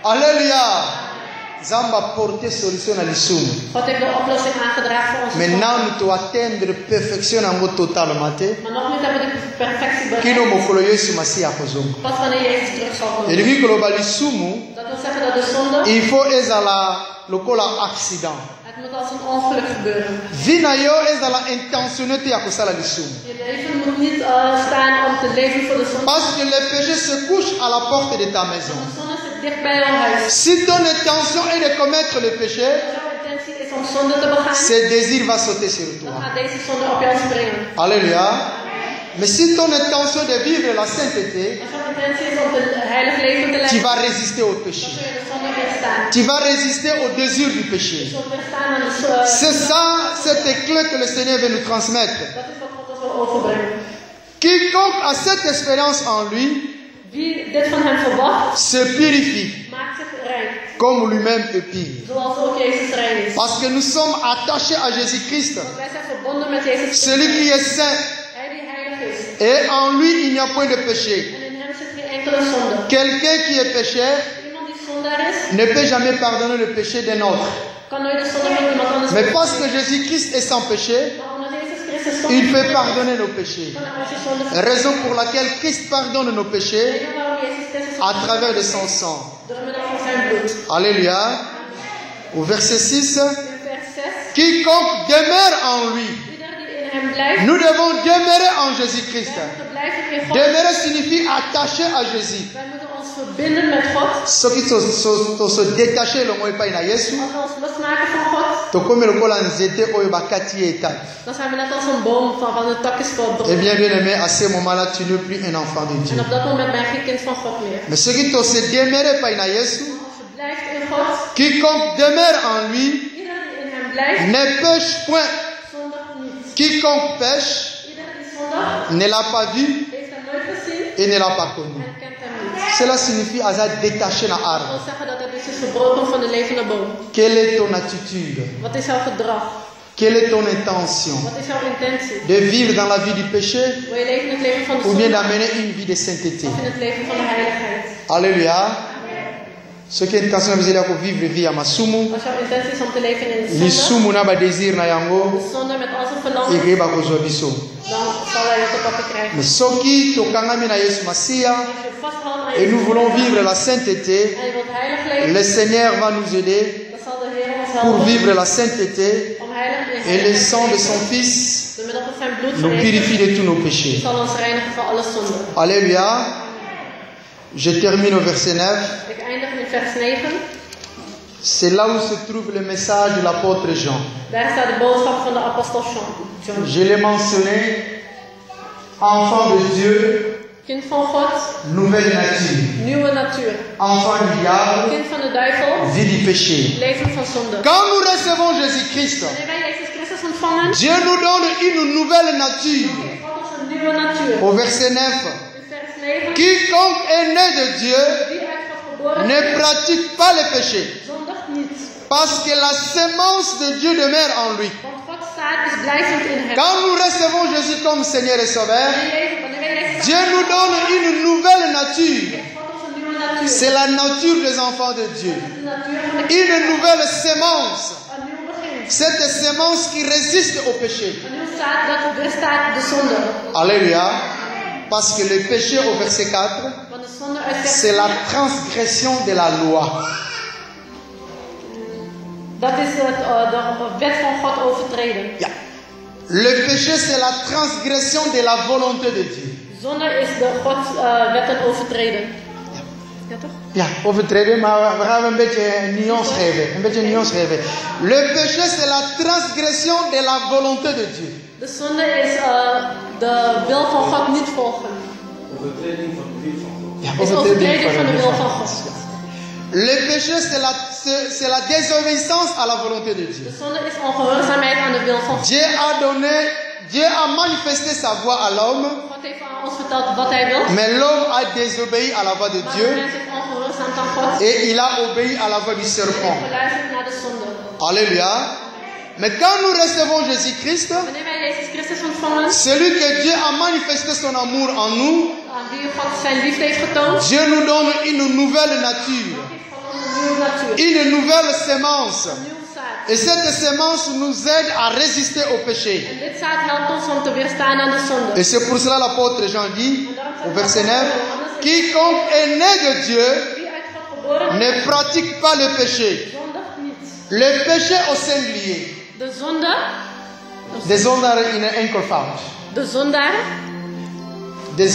Alléluia. Zamba porter solution à l'issoum. God heeft de oplossing aangedragen voor onze Maintenant, zonde. nous devons atteindre perfection en mot total maté. Maar nog niet hebben we de perfectie Kino bereikt. mokolo Yesu Masiya kozonga. Pas wanneer Jezus terug zal komen. Et lui que le balisumu, Dat wil zeggen dat de zonde, il faut ezala lokola accident. het moet als een ongeluk gebeuren. Vina yo ezala intentionnalité ya kosala lisumu. Je leven moet niet staan om te leven voor de zonde. Parce que le péché se couche à la porte de ta maison. De zonde zit dicht bij jouw huis. Si ton intention est de commettre le péché, Jouw intentie is om zonde te begaan, ce désir va sauter sur dan toi. gaat deze zonde op jou springen. Alléluia. Mais si ton intention est de vivre la sainteté, Als jouw intentie is om een heilig leven te tu leiden, vas résister au dan péché. zul je de zonde weerstaan. Tu vas résister au désir du péché. Je zult weerstaan aan de C'est ça, cette clé que le Seigneur veut nous transmettre. Dat is wat God ons wil overbrengen. Quiconque a cette expérience en lui Wie dit van hem verwacht, se purifie maakt zich rein. comme lui-même est pur. Zoals ook Jezus rein is. Parce que nous sommes attachés à Jésus-Christ, Want wij zijn verbonden met Jezus Christus. celui qui est saint. Hij die heilig is. Et en lui, il n'y a point de péché. En in hem zit geen enkele zonde. Quelqu'un qui est pécheur Iemand die zondaar is, ne peut jamais pardonner le péché d'un autre. kan nooit de zonde van iemand anders Mais parce vergeven. que Jésus-Christ est sans péché, Maar omdat Jezus Christus il zonde peut pardonner nos péchés. kan hij onze zonde vergeven. Raison pour laquelle Christ pardonne nos péchés Reden waarom Jezus Christus à travers de son sang. door middel van zijn bloed. Alléluia. Au verset 6, In vers 6. quiconque demeure en lui. Ieder die in hem blijft, Nous devons demeurer en Jésus-Christ. wij moeten blijven in God. Demeurer signifie attacher à Jésus. Wij moeten ons verbinden met God. Ce qui se détacher le mot pas na Yesu, Als we ons losmaken van God, to comme le kola nzete oyo bakati etat. dan zijn we net als een boom van de takjes Eh verbroken. bien, bien-aimé, à ce moment-là, tu n'es plus un enfant de Dieu. En op dat moment ben je geen kind van God meer. Mais ce qui te se demeure pas na Yesu, Als je blijft in God, quiconque demeure en lui ieder die in hem blijft, ne pêche point. zondigt niet. Quiconque pêche Ieder die zondigt, ne l'a pas vu heeft hem nooit gezien et ne l'a pas connu. en kent hem niet. Cela signifie azad détaché na Dat arbre. wil zeggen dat het is verbroken van de levende boom. Quelle est ton attitude? Wat is jouw gedrag? Quelle est ton intention? Wat is jouw intentie? De vivre dans la vie du péché Wil je leven in het leven van de ou bien zonde d'amener une vie de sainteté? of in het leven van de heiligheid? Alléluia. Ce qui est intention de vivre la vie à Masumu, Als jouw intentie is om te leven in de zonde, lisumu na ba désir na yango, de zonde met al zijn verlangen, et ba kozwa biso. dan zal hij het op papier krijgen. Mais soki tokangami na Yesu Masiya Als je vasthoudt aan et je nous zonde voulons vivre la sainteté, en je wilt heilig leven, le Seigneur va nous aider dan zal de Heer ons pour helpen vivre la sainteté om heilig in et le heiligheid sang te de son leven. Fils Door middel van zijn bloed nous van purifie Jezus de tous nos péchés. zal ons reinigen van alle zonde. Alléluia. Je termine au verset 9. Ik eindig in vers 9. C'est là où se trouve le message de l'apôtre Jean. Daar staat de boodschap van de apostel John. Je l'ai mentionné, enfant de Dieu, Kind van God, nouvelle nature. nieuwe natuur. Enfant du diable, Kind van de duivel, vie du péché. leven van zonde. Quand nous recevons Jésus-Christ, Wanneer wij Jezus Christus ontvangen, Dieu nous donne une nouvelle nature. geeft God ons een nieuwe natuur. Au verset 9, In vers 9. quiconque est né de Dieu Wie uit God geboren ne is, pratique pas le péché, zondigt niet. parce que la sémence de Dieu demeure en lui. Want Gods zaad is blijvend in hem. Quand nous recevons Jésus comme Seigneur et Sauveur, Wanneer wij Jezus Dieu nous donne une nouvelle nature. geeft God ons een nieuwe natuur. C'est la nature des enfants de Dieu. De natuur van de Une nouvelle sémence. een nieuw begin. Cette sémence qui résiste au péché. Een nieuw zaad dat weerstaat de zonde. Alléluia. Parce que le péché au verset 4, Want de zonde uit vers c'est la 4, transgression de la loi. dat is de wet van God overtreden. Ja. Le péché, c'est la transgression de la volonté de Dieu. Zonde is de Gods wetten overtreden. Ja toch? Ja, overtreden, maar we gaan een beetje nuance geven. Een beetje nuance geven. Le péché, c'est la transgression de la volonté de Dieu. De zonde is de wil van God niet volgen. Ja, Is overtreding van de wil van God. Le péché, c'est la désobéissance à la volonté de Dieu. De zonde is ongehoorzaamheid aan de wil van God. Dieu a manifesté sa voix à l'homme, God heeft aan ons verteld wat hij wil. mais l'homme a désobéi à la voix de Maar de Dieu mens is ongehoorzaamd aan God. et il a obéi à la voix du En serpent. heeft geluisterd naar de zonde. Alléluia. Mais quand nous recevons Jésus-Christ, Wanneer wij Jezus Christus ontvangen, celui que Dieu a manifesté son amour en nous, aan wie God zijn liefde heeft getoond, Dieu nous donne une nouvelle nature. geeft God ons een nieuwe une nouvelle sémence. Et cette sémence nous aide à résister au péché. Et c'est pour cela l'apôtre Jean dit, au verset 9, quiconque est né de Dieu ne pratique pas le péché. Le péché au singulier. De zondaar in een enkelvoud. De zondaar. De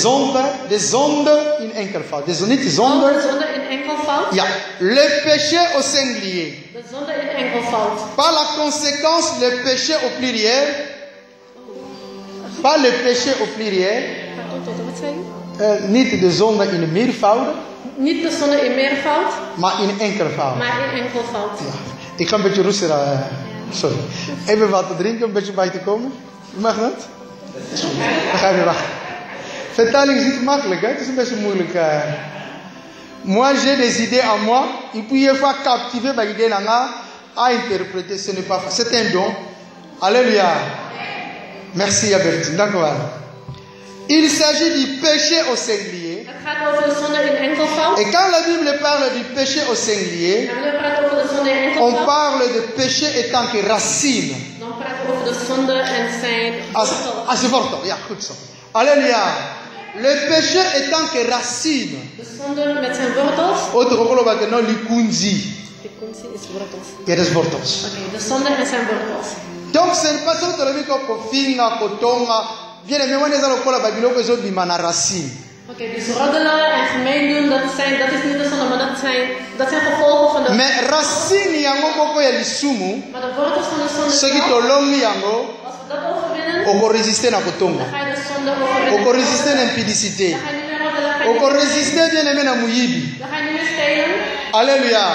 zonde in enkelvoud. Niet zonde. De zonde in enkelvoud. Ja, le péché au singulier. De zonde in enkelvoud. Pas la conséquence, le péché au pluriel. Pas le péché au pluriel. Niet de zonde in een meervoud. Niet de zonde in meervoud. Maar in enkelvoud. Maar in enkelvoud. Ja. Ik ga een beetje roesten. Sorry. Even wat te drinken, een beetje bij te komen. Mag dat? Dan ga je weer wachten. Vertaling is niet makkelijk, hè? Het is een beetje moeilijk. Moi, j'ai des idées en moi. Et puis, il faut captiver par l'idée à interpréter. Ce n'est pas facile. C'est un don. Alléluia. Merci, Albertine. D'accord. Il s'agit du péché au singulier. Et quand la Bible parle du péché au singulier, on parle de péché étant que racine. C'est wortel, ja, goed zo. Alléluia. Le péché étant que racine. Autre rôle, on va dire likunzi. Likunzi is wortels. Ja, dat is wortels. Oké, de zonde en zijn wortels. Donc, c'est pas ça que le mec a finga, kotonga. Bien, mais moi, les alcool, la Bible, que je dis, man, racine. Oké, dus roddelen en gemeen doen, dat is niet de zonde, maar dat zijn gevolgen van de... Mais racine, yango boko ya lisumu. Maar de wortels van de zonde... Ce qui tolongi yango. Als we dat overwinnen... Oko résister na kotonga. Dan ga je de zonde overwinnen. Oko résister na impudicité. Dan ga je niet meer roddelen. Oko résister bien aimé na muyibi. Dan ga je niet meer stelen. Alléluia.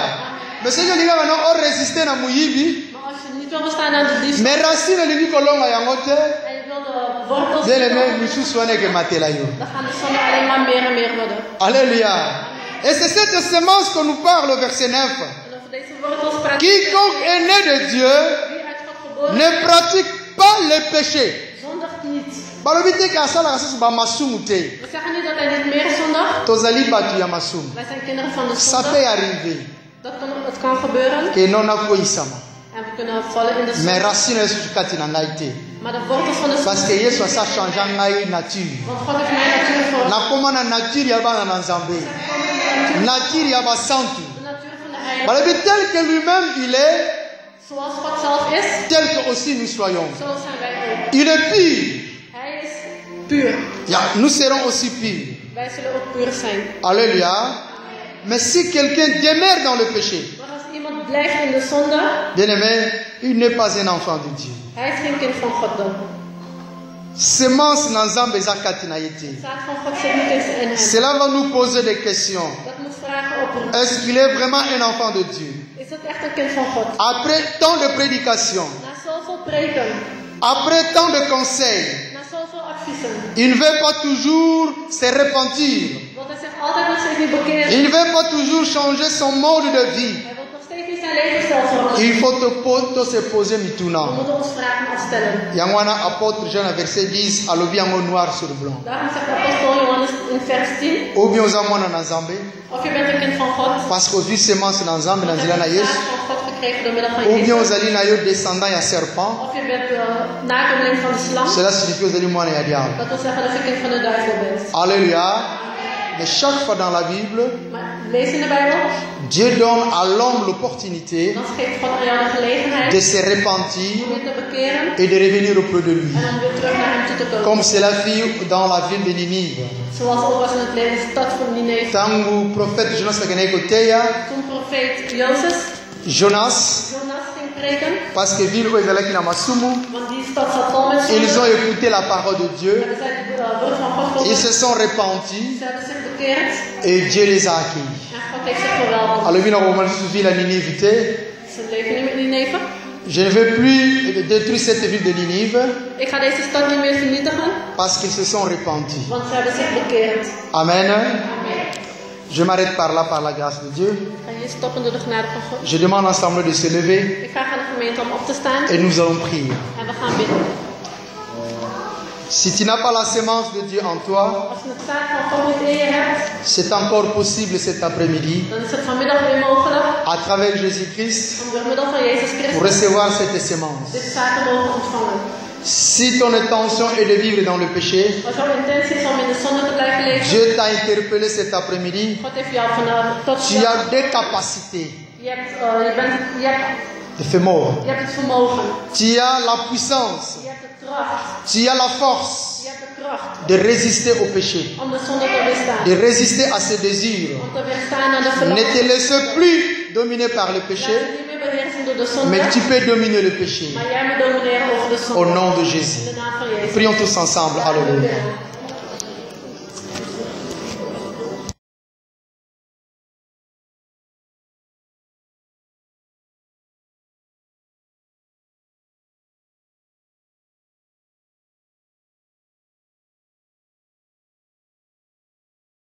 Mais ce que linga wana o résister na muyibi. Maar als je niet wil bestaan aan de diefstal... Mais racine lingi kolonga yango te. En je wil de wortels... Bien aimé, mususu wana ke matela yo. Dan gaan de zonde alleen maar meer en meer worden. Alléluia. Et c'est cette sémence qu'on nous parle au verset 9. Quiconque est né de Dieu ne pratique pas le péché. We zeggen niet dat hij niet meer zondigt. Wij zijn kinderen van de Ça zonde. peut arriver. Het kan gebeuren. Que non akoisama. En we kunnen vallen in de zonde. Mais racine est kati na ngai te. Maar de wortels van de zonde. Parce que Yesu a changé ngai nature. Want God heeft mijn natuur voor. Na koma na nature ya bana na Nzambe. Nature ya basantu. De natuur van de heilige. Tel que lui-même il est. Zoals God zelf is. Tel que aussi nous soyons. Zo zijn wij ook. Il est pur. Hij is puur. Ja, nous serons aussi purs. Wij zullen ook puur zijn. Alléluia. Mais si quelqu'un demeure dans le péché, maar als iemand blijft in de zonde, bien-aimé, il n'est pas un enfant de Dieu. Hij is geen kind van God dan. Semence na Nzambe eza kati na ye te. Zaad van God zit niet eens in hem. Cela va nous poser des questions. Dat moet vragen oproepen. Est-ce qu'il est vraiment un enfant de Dieu? Is dat echt een kind van God? Après tant de prédications, Na zoveel preken, après tant de conseils, na zoveel adviezen, il ne veut pas toujours se repentir. want hij zegt altijd nog steeds niet bekeren. Il ne veut pas toujours changer son mode de vie. Hij wil nog steeds niet zijn levensstijl veranderen. Il faut se poser We maintenant. moeten ons vragen afstellen. Yangwana apôtre Jean verset 10 alobi yango noir sur blanc. Daarom zegt apostel Johannes in vers 10. Ou bien oza mwana na Nzambe. Of je bent een kind van God. Parce que ozwi semence na Nzambe na nzela na Yesu. Van God gekregen door middel van Ou bien Jezus. ozali na yo descendant ya serpent. Of je bent nakomeling van de slang. Cela signifie ozali mwana ya diable. Dat wil zeggen dat je kind van de duivel bent. Alléluia. Mais chaque fois dans la Bible, Maar lees in de Bijbel. Dieu donne à l'homme l'opportunité Dan geeft God aan jou de gelegenheid de se repentir om je te bekeren et de revenir auprès de lui. en om weer terug naar hem toe te komen. Comme cela fit dans la ville de Ninive. Zoals ook was in de stad van Nineve. Tangu prophète Jonas akenaki koteya, Toen profeet Jozef Jonas, ging preken, parce que ville oyo ezalaki na masumu, want die stad zat vol met ils zonde. ont écouté la parole de Dieu, Hebben zij het woord van God ils gehoord. se sont repentis Ze hebben zich bekeerd et Dieu les a accueillis. en God heeft zich verwelkomd. alobi na koma lisusu ville ya Ninive te, Ze leven nu met Nineve. je ne veux plus détruire cette ville de Ninive Ik ga deze stad niet meer vernietigen, parce qu'ils se sont repentis. want ze hebben zich bekeerd. Amen. Amen. Je m'arrête par là par la grâce de Dieu. Ik ga hier stoppen door de genade van God. Je demande à l'ensemble de se lever Ik vraag aan de gemeente om op te staan et nous allons prier. en we gaan bidden. Si tu n'as pas la sémence de Dieu en toi, Als je het zaad van God niet in je hebt, c'est encore possible cet après-midi, dan is het vanmiddag weer mogelijk à travers Jésus-Christ, om door middel van Jezus pour Christus recevoir cette sémence. dit zaad te mogen ontvangen. Si ton intention est de vivre dans le péché, Als jouw intentie is om in de zonde te blijven leven, Dieu t'a interpellé cet après-midi. God heeft jou tot Tu as des capacités je hebt de vermogen. Je hebt het vermogen. Tu as la puissance. Je hebt de kracht. Tu as la force Je hebt de kracht. de résister au péché. Om de zonde te weerstaan. De résister à ses désirs. Om te weerstaan aan de Ne verlangen. te laisse plus dominer par le Laat péché, je niet meer beheersen door de zonde. mais tu peux dominer le péché. Maar jij moet domineren over de zonde. Au nom de Jésus. In de naam van Jezus. Prions tous ensemble. Alléluia.